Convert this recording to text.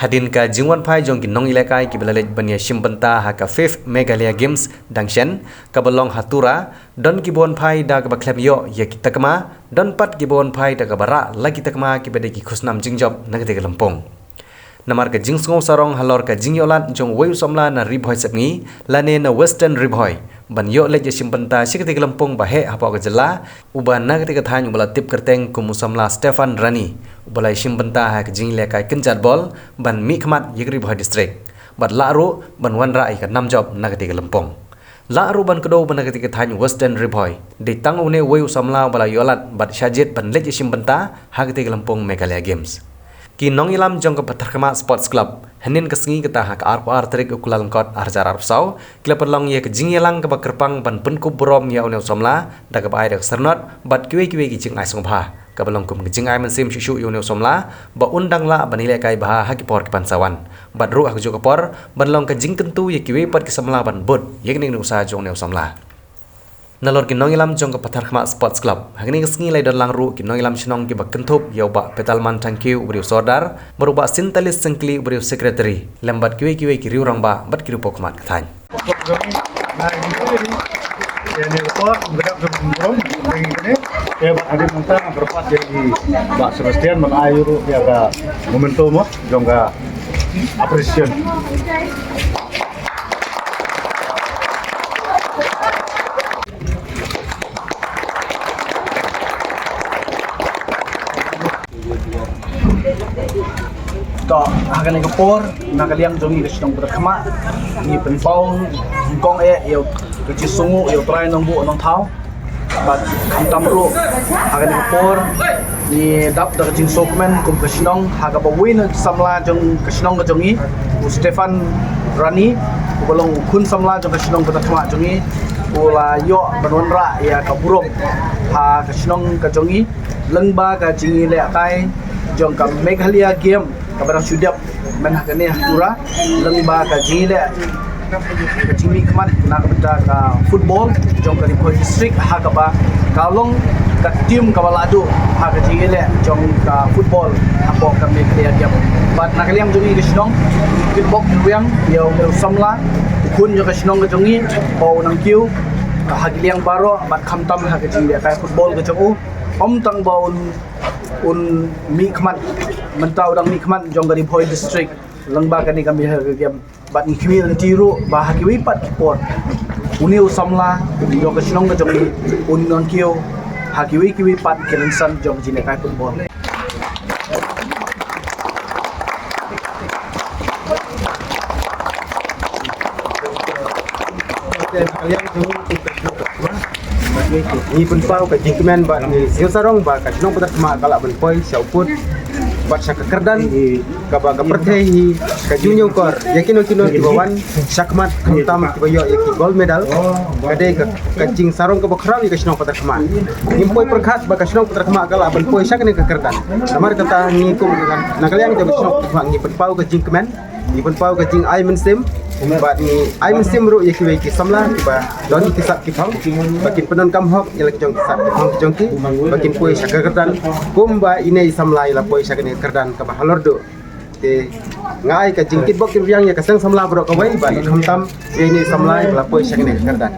Hadin ka jingwan phai jong kinong ilekai ki belalej bania shimbanta ha ka 5th Meghalaya Games dangshen ka balong hatura don ki bon phai da ka baklem yo ya ki takma don pat ki bon phai da ka bara lagi takma ki bede ki khusnam jingjob nagde ka lampong namar ka jingsngo sarong halor ka jingyolat jong weu somla na ribhoi sepngi lane na western ribhoi ban yo lej shimbanta sikte ka lampong bahe hapo ka jela uban nagde ka than ubala tip kerteng kumusomla Stefan Rani balai shimbanta ha ka jing lekai kenjat bol ban mi khmat yigri bhoi district bat laru ban wanra ai ka namjob nagati ka lampong laru ban kedo ban nagati ka than western ribhoi de tangu ne weu samla balai yolat bat shajit ban lej shimbanta ha ka lampong Meghalaya Games ki nong ilam jong ka patharkama sports club hanin ka sngi ka ha ka ar trik ukulan kot arjar arpsau klub long ye ka jing yelang ka bakerpang ban penkup brom ya one somla da ka bai da sernot bat kiwe ki jing ai songpha ka balong kum jing ai man sim shu yu ne somla ba undang la banile kai bah ha ki por ki pansawan bat ru ha ka jo ka por ban long ka jing kentu ye kiwe pat ki samla ban bot ye ning nu sa jong ne somla nalor ki nong ilam jong ka patharkama sports club hagni ngi lai don lang ru ki nong ilam chnong ki bakentup yau ba petalman thank you beriu sordar meruba sintalis sengkli beriu secretary lembat kiwe ki riu rang ba bat ki rupok mat kathan ini report berdak sebelum ini ya ada mentang berpat jadi Pak Sebastian mengayu ya ka momentum jong ka appreciation to akan yang kepor nakaliang jongi kesidong berkema ni penpau kong yo kecil sungu yo try nongbu nong tau bat kamtamru akan yang kepor ni dap da kecil sokmen kum kesidong haga bawin samla jong kesidong ke jongi Stefan Rani bolong kun samla jong kesidong berkema jongi ula yo banwanra ya kaburong ha kesidong ke jongi lengba ka jingi le kai jong ka Meghalaya Game kabarang sudap menah kene hatura lengba ka jile ka jimi kman na ka ka football jong ka Ribhoi district ha ka ba kalong ka tim ka balado ha ka jile jong ka football apo ka Meghalaya Game bat nakaliam jongi ka sinong kitbok riang yo samla kun jo ka sinong ka jongi bau nang kiu hagiliang baro bat khamtam ha ka jile ka football ka jongu om tang bau un mi khmat mentau dang mi khmat jong dari Ribhoi district lengba kani kami game bat ni kimi dan tiru bahagi wipat kipor uniu samla yo ka sinong ka jong un non kio hagi wi ki wipat kelensan jong jine kai football kalian tunggu ni penpau ka jingkemen ba ni sarong ba ka nong patak ma kala benpoi siauput bat sa kerdan ka ba ka perthei ka junyo kor yakino kino tibawan sakmat kamtam tibayo yaki gold medal kade ka jing sarong ka bakrawi ka nong patak ma nimpoi perkhat ba ka nong patak ma kala benpoi sakne ka kerdan namar kata ni kum nakalian ka nong patak ni penpau ka jingkemen ni penpau ka jing ai mensim bat ni ai mensim ru yaki ki samla ba don kisap ki phang bakin penon kam hok yelak jong kisap ki phang jong ki bakin poi sakerdan kumba inei samlai la poi sakne kerdan ka bahalordo te ngai ka jingkit bok riang ya kasang samla bro ka wai ba khamtam ini samlai la poi sakne kerdan